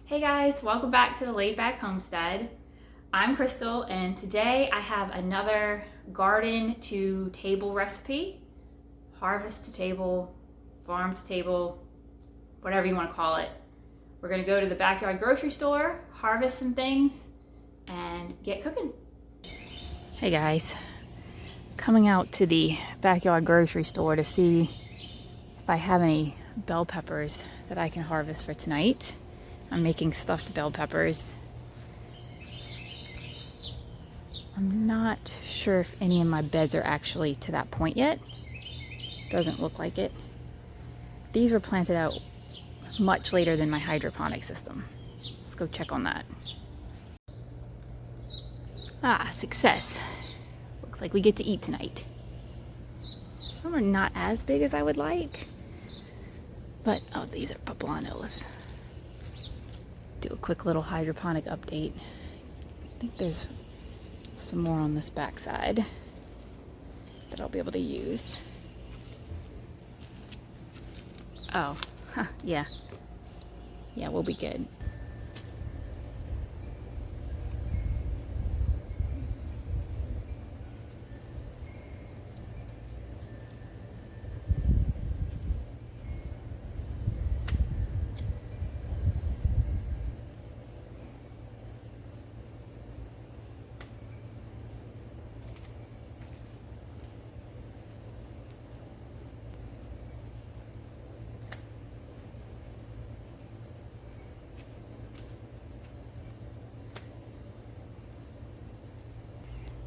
Hey guys, welcome back to the Laid Back Homestead. I'm Crystal and today I have another garden to table recipe. Harvest to table, farm to table, whatever you want to call it. We're gonna go to the backyard grocery store, harvest some things, and get cooking. Hey guys, coming out to the backyard grocery store to see if I have any bell peppers that I can harvest for tonight. I'm making stuffed bell peppers. I'm not sure if any of my beds are actually to that point yet. Doesn't look like it. These were planted out much later than my hydroponic system. Let's go check on that. Ah, success. Looks like we get to eat tonight. Some are not as big as I would like, but oh, these are poblanos. Do a quick little hydroponic update. I think there's some more on this back side that I'll be able to use. Oh, yeah, we'll be good.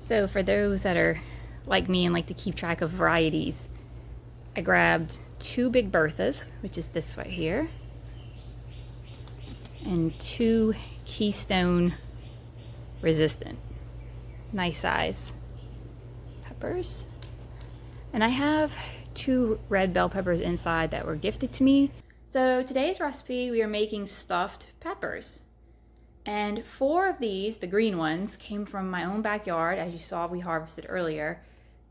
So for those that are like me and like to keep track of varieties, I grabbed 2 big Berthas, which is this right here, and 2 Keystone resistant, nice size peppers. And I have 2 red bell peppers inside that were gifted to me. So today's recipe, we are making stuffed peppers. And 4 of these, the green ones, came from my own backyard. As you saw, we harvested earlier.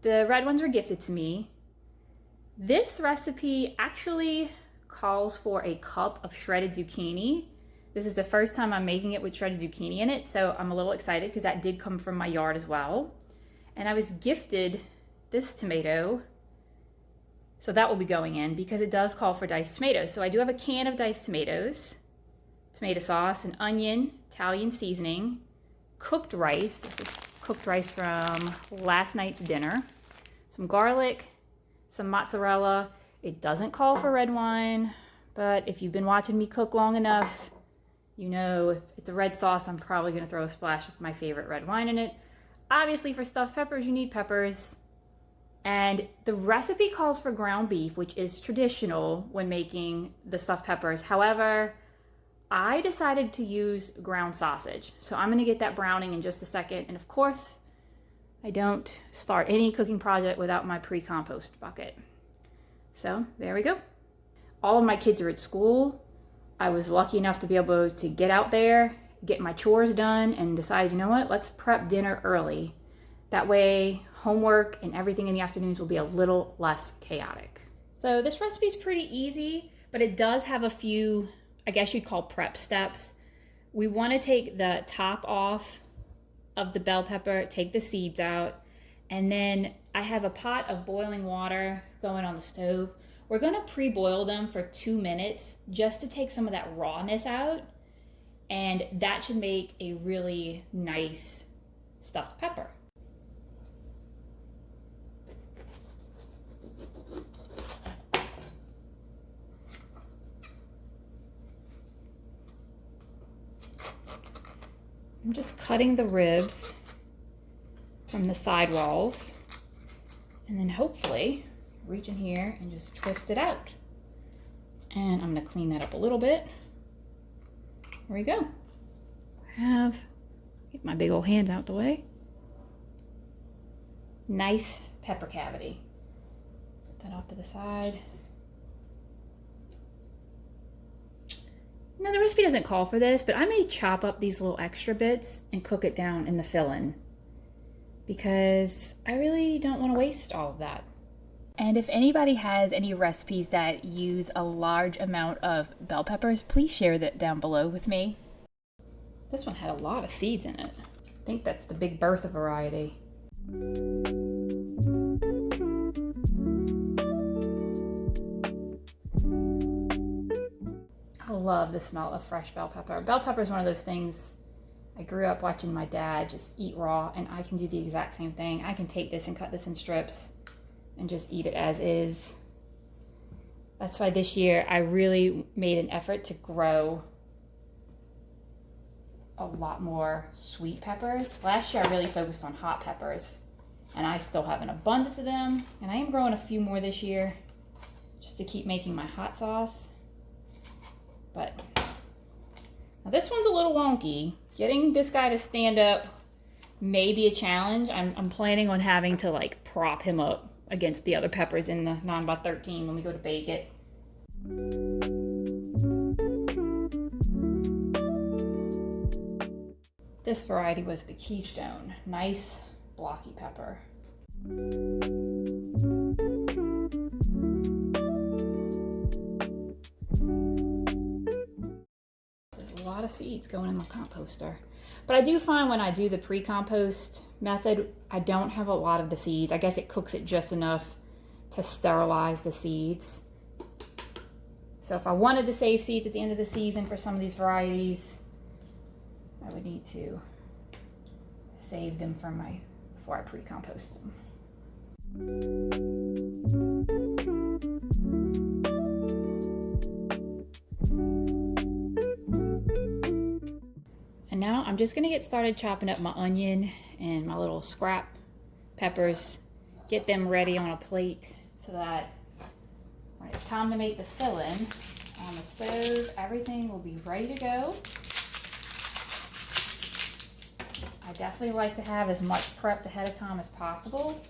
The red ones were gifted to me. This recipe actually calls for a cup of shredded zucchini. This is the first time I'm making it with shredded zucchini in it, so I'm a little excited because that did come from my yard as well. And I was gifted this tomato, so that will be going in because it does call for diced tomatoes. So I do have a can of diced tomatoes, tomato sauce, an onion, Italian seasoning, cooked rice. This is cooked rice from last night's dinner, some garlic, some mozzarella. It doesn't call for red wine, but if you've been watching me cook long enough, you know if it's a red sauce, I'm probably gonna throw a splash of my favorite red wine in it. Obviously for stuffed peppers, you need peppers. And the recipe calls for ground beef, which is traditional when making the stuffed peppers. However, I decided to use ground sausage. So I'm gonna get that browning in just a second. And of course, I don't start any cooking project without my pre-compost bucket. So there we go. All of my kids are at school. I was lucky enough to be able to get out there, get my chores done, and decide, you know what, let's prep dinner early. That way, homework and everything in the afternoons will be a little less chaotic. So this recipe is pretty easy, but it does have a few, I guess you'd call prep steps. We want to take the top off of the bell pepper, take the seeds out, and then I have a pot of boiling water going on the stove. We're going to pre-boil them for 2 minutes just to take some of that rawness out, and that should make a really nice stuffed pepper. I'm just cutting the ribs from the side walls, and then hopefully reach in here and just twist it out. And I'm gonna clean that up a little bit. There we go. Get my big old hands out the way. Nice pepper cavity. Put that off to the side. Now the recipe doesn't call for this, but I may chop up these little extra bits and cook it down in the fill-in because I really don't want to waste all of that. And if anybody has any recipes that use a large amount of bell peppers, please share that down below with me. This one had a lot of seeds in it. I think that's the Big Bertha variety. I love the smell of fresh bell pepper. Bell pepper is one of those things I grew up watching my dad just eat raw, and I can do the exact same thing. I can take this and cut this in strips and just eat it as is. That's why this year I really made an effort to grow a lot more sweet peppers. Last year I really focused on hot peppers, and I still have an abundance of them, and I am growing a few more this year just to keep making my hot sauce. But now this one's a little wonky. Getting this guy to stand up may be a challenge. I'm planning on having to like prop him up against the other peppers in the 9x13 when we go to bake it. This variety was the Keystone. Nice blocky pepper. There's a lot of seeds going in my composter. But I do find when I do the pre-compost method, I don't have a lot of the seeds. I guess it cooks it just enough to sterilize the seeds. So if I wanted to save seeds at the end of the season for some of these varieties, I would need to save them before I pre-compost them. And now I'm just gonna get started chopping up my onion and my little scrap peppers, get them ready on a plate so that when it's time to make the filling on the stove, everything will be ready to go. I definitely like to have as much prepped ahead of time as possible,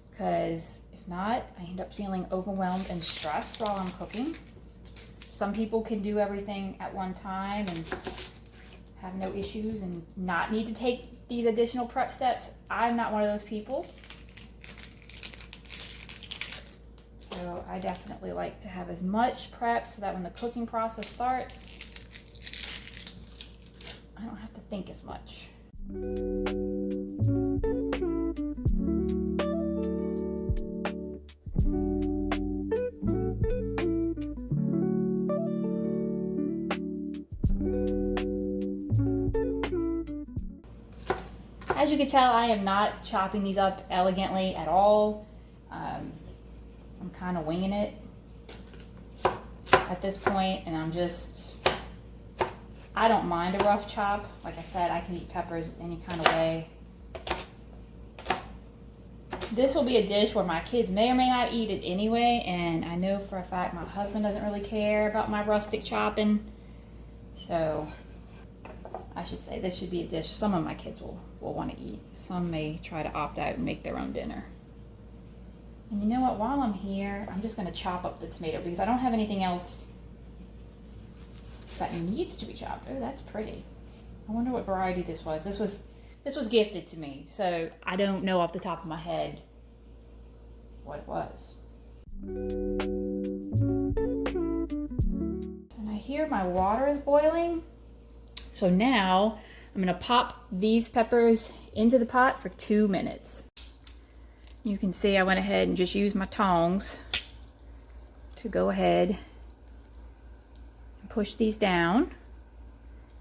because if not, I end up feeling overwhelmed and stressed while I'm cooking. Some people can do everything at one time and have no issues and not need to take these additional prep steps. I'm not one of those people. So I definitely like to have as much prep so that when the cooking process starts, I don't have to think as much. As you can tell, I am not chopping these up elegantly at all. I'm kind of winging it at this point, and I don't mind a rough chop. Like I said, I can eat peppers any kind of way. This will be a dish where my kids may or may not eat it anyway, and I know for a fact my husband doesn't really care about my rustic chopping. So I should say this should be a dish some of my kids will want to eat. Some may try to opt out and make their own dinner. And you know what, while I'm here, I'm just going to chop up the tomato because I don't have anything else that needs to be chopped. Oh, that's pretty. I wonder what variety this was. This was gifted to me, so I don't know off the top of my head what it was. And I hear my water is boiling. So now I'm going to pop these peppers into the pot for 2 minutes. You can see I went ahead and just used my tongs to go ahead and push these down.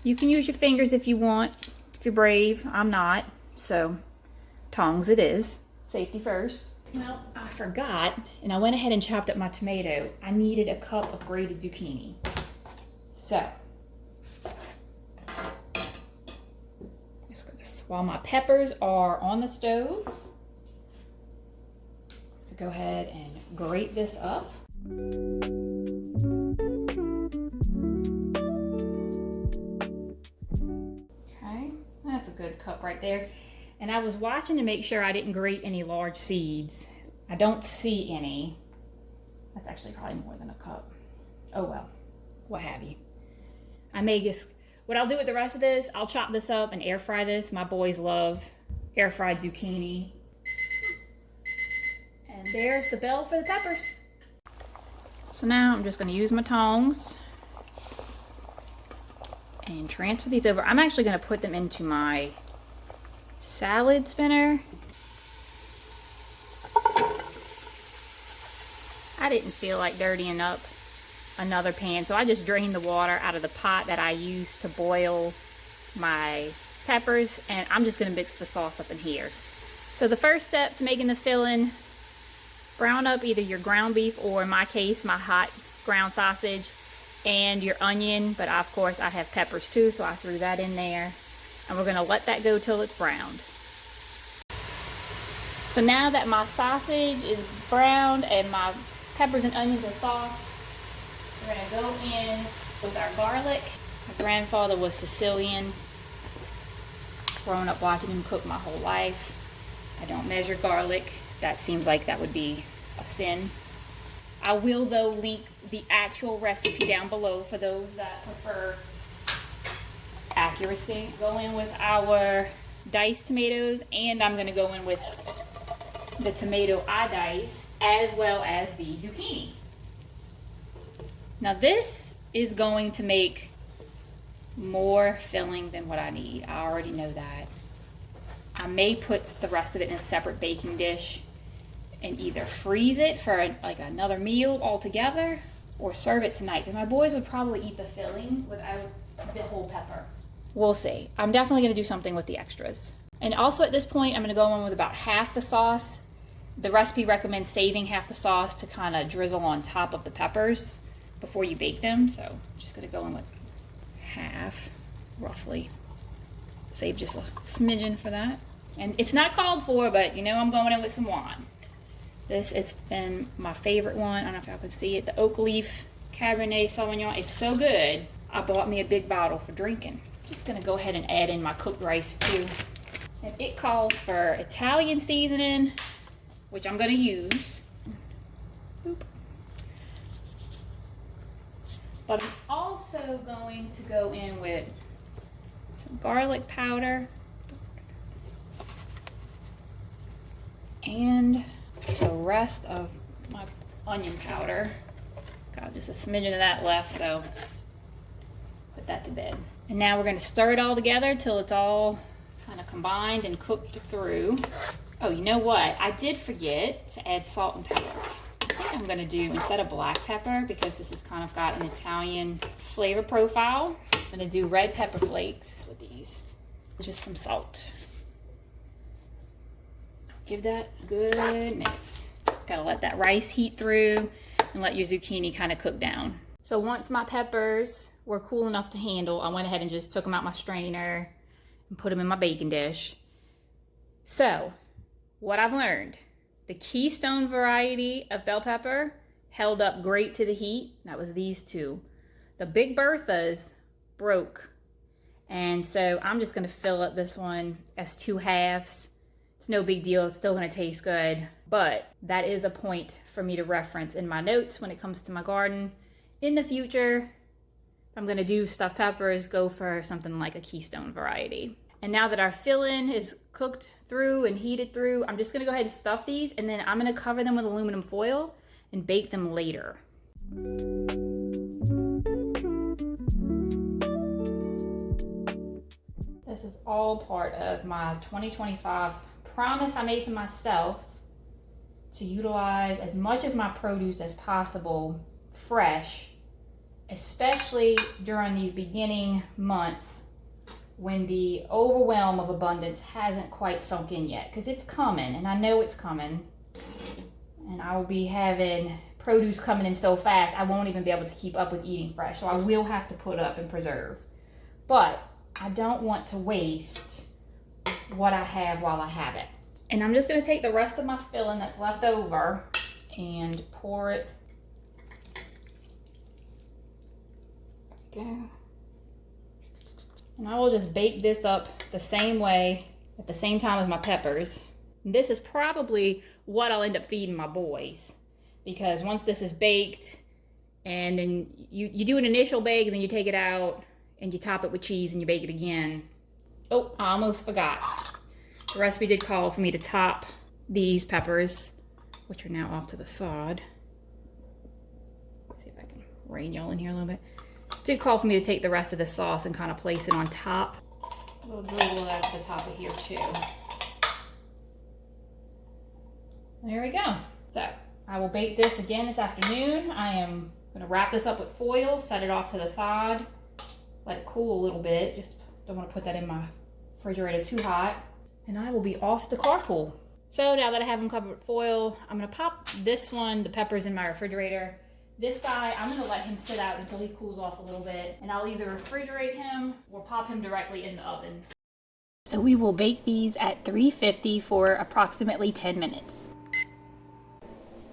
You can use your fingers if you want, if you're brave. I'm not, so tongs it is. Safety first. Well, I forgot, and I went ahead and chopped up my tomato. I needed a cup of grated zucchini. So, while my peppers are on the stove, go ahead and grate this up. Okay, that's a good cup right there. And I was watching to make sure I didn't grate any large seeds. I don't see any. That's actually probably more than a cup. Oh well, what have you. What I'll do with the rest of this, I'll chop this up and air fry this. My boys love air fried zucchini. And there's the bell for the peppers. So now I'm just going to use my tongs and transfer these over. I'm actually going to put them into my salad spinner. I didn't feel like dirtying up another pan, so I just drained the water out of the pot that I used to boil my peppers, and I'm just going to mix the sauce up in here. So the first step to making the filling, brown up either your ground beef or, in my case, my hot ground sausage and your onion, but of course I have peppers too, so I threw that in there, and we're going to let that go till it's browned. So now that my sausage is browned and my peppers and onions are soft, we're going to go in with our garlic. My grandfather was Sicilian. Growing up watching him cook my whole life. I don't measure garlic. That seems like that would be a sin. I will, though, link the actual recipe down below for those that prefer accuracy. Go in with our diced tomatoes, and I'm going to go in with the tomato I diced, as well as the zucchini. Now this is going to make more filling than what I need. I already know that. I may put the rest of it in a separate baking dish and either freeze it for like another meal altogether or serve it tonight, because my boys would probably eat the filling without the whole pepper. We'll see. I'm definitely going to do something with the extras. And also at this point, I'm going to go in with about half the sauce. The recipe recommends saving half the sauce to kind of drizzle on top of the peppers before you bake them. So I'm just going to go in with half, roughly. Save just a smidgen for that. And it's not called for, but you know I'm going in with some wine. This has been my favorite one. I don't know if y'all can see it. The oak leaf Cabernet Sauvignon. It's so good. I bought me a big bottle for drinking. Just going to go ahead and add in my cooked rice too. And it calls for Italian seasoning, which I'm going to use. Boop. But I'm also going to go in with some garlic powder and the rest of my onion powder. Got just a smidgen of that left, so put that to bed. And now we're going to stir it all together till it's all kind of combined and cooked through. Oh, you know what? I did forget to add salt and pepper. I think I'm going to do, instead of black pepper, because this has kind of got an Italian flavor profile, I'm going to do red pepper flakes with these. Just some salt. Give that a good mix. Got to let that rice heat through and let your zucchini kind of cook down. So once my peppers were cool enough to handle, I went ahead and just took them out my strainer and put them in my baking dish. So what I've learned, the Keystone variety of bell pepper held up great to the heat. That was these two. The Big Berthas broke. And so I'm just going to fill up this one as 2 halves. It's no big deal. It's still going to taste good. But that is a point for me to reference in my notes when it comes to my garden. In the future, if I'm going to do stuffed peppers, go for something like a Keystone variety. And now that our fill-in is cooked through and heated through, I'm just going to go ahead and stuff these, and then I'm going to cover them with aluminum foil and bake them later. This is all part of my 2025 promise I made to myself to utilize as much of my produce as possible fresh, especially during these beginning months when the overwhelm of abundance hasn't quite sunk in yet, because it's coming, and I know it's coming, and I will be having produce coming in so fast I won't even be able to keep up with eating fresh, so I will have to put up and preserve. But I don't want to waste what I have while I have it. And I'm just going to take the rest of my filling that's left over and pour it. There we go. And I will just bake this up the same way at the same time as my peppers. And this is probably what I'll end up feeding my boys, because once this is baked and then you do an initial bake and then you take it out and you top it with cheese and you bake it again. Oh, I almost forgot. The recipe did call for me to top these peppers with which are now off to the side. See if I can rein y'all in here a little bit. It did call for me to take the rest of the sauce and kind of place it on top. We'll dribble that at the top of here too. There we go. So I will bake this again this afternoon. I am gonna wrap this up with foil, set it off to the side, let it cool a little bit. Just don't want to put that in my refrigerator too hot. And I will be off to carpool. So now that I have them covered with foil, I'm gonna pop this one, the peppers, in my refrigerator. This guy, I'm gonna let him sit out until he cools off a little bit, and I'll either refrigerate him or pop him directly in the oven. So we will bake these at 350 for approximately 10 minutes.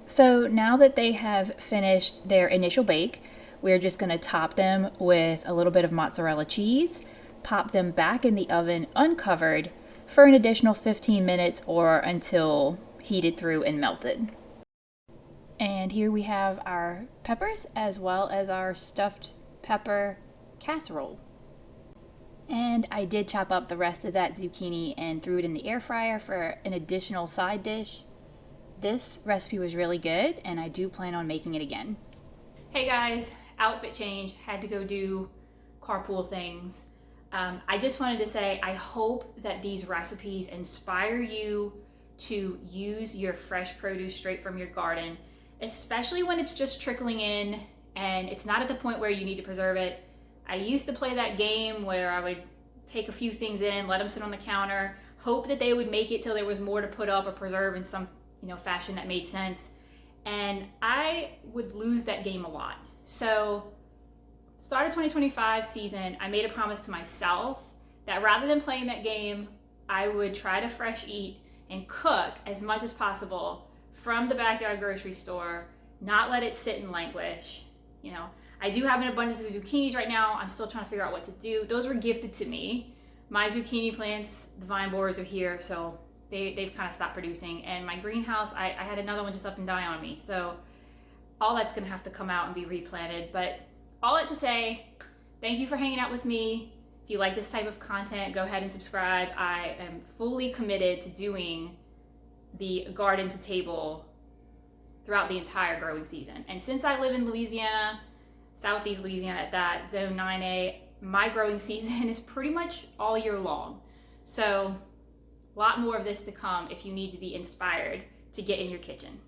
So now that they have finished their initial bake, we're just gonna top them with a little bit of mozzarella cheese, pop them back in the oven uncovered for an additional 15 minutes or until heated through and melted. And here we have our peppers as well as our stuffed pepper casserole. And I did chop up the rest of that zucchini and threw it in the air fryer for an additional side dish. This recipe was really good and I do plan on making it again. Hey guys, outfit change, had to go do carpool things. I just wanted to say I hope that these recipes inspire you to use your fresh produce straight from your garden, especially when it's just trickling in and it's not at the point where you need to preserve it. I used to play that game where I would take a few things in, let them sit on the counter, hope that they would make it till there was more to put up or preserve in some fashion that made sense. And I would lose that game a lot. So start of 2025 season, I made a promise to myself that rather than playing that game, I would try to fresh eat and cook as much as possible from the backyard grocery store, not let it sit and languish. I do have an abundance of zucchinis right now. I'm still trying to figure out what to do. Those were gifted to me. My zucchini plants, the vine borers are here, so they've kind of stopped producing. And my greenhouse, I had another one just up and die on me. So all that's gonna have to come out and be replanted. But all that to say, thank you for hanging out with me. If you like this type of content, go ahead and subscribe. I am fully committed to doing the garden to table throughout the entire growing season. And since I live in Louisiana, Southeast Louisiana at that, Zone 9A, my growing season is pretty much all year long. So a lot more of this to come if you need to be inspired to get in your kitchen.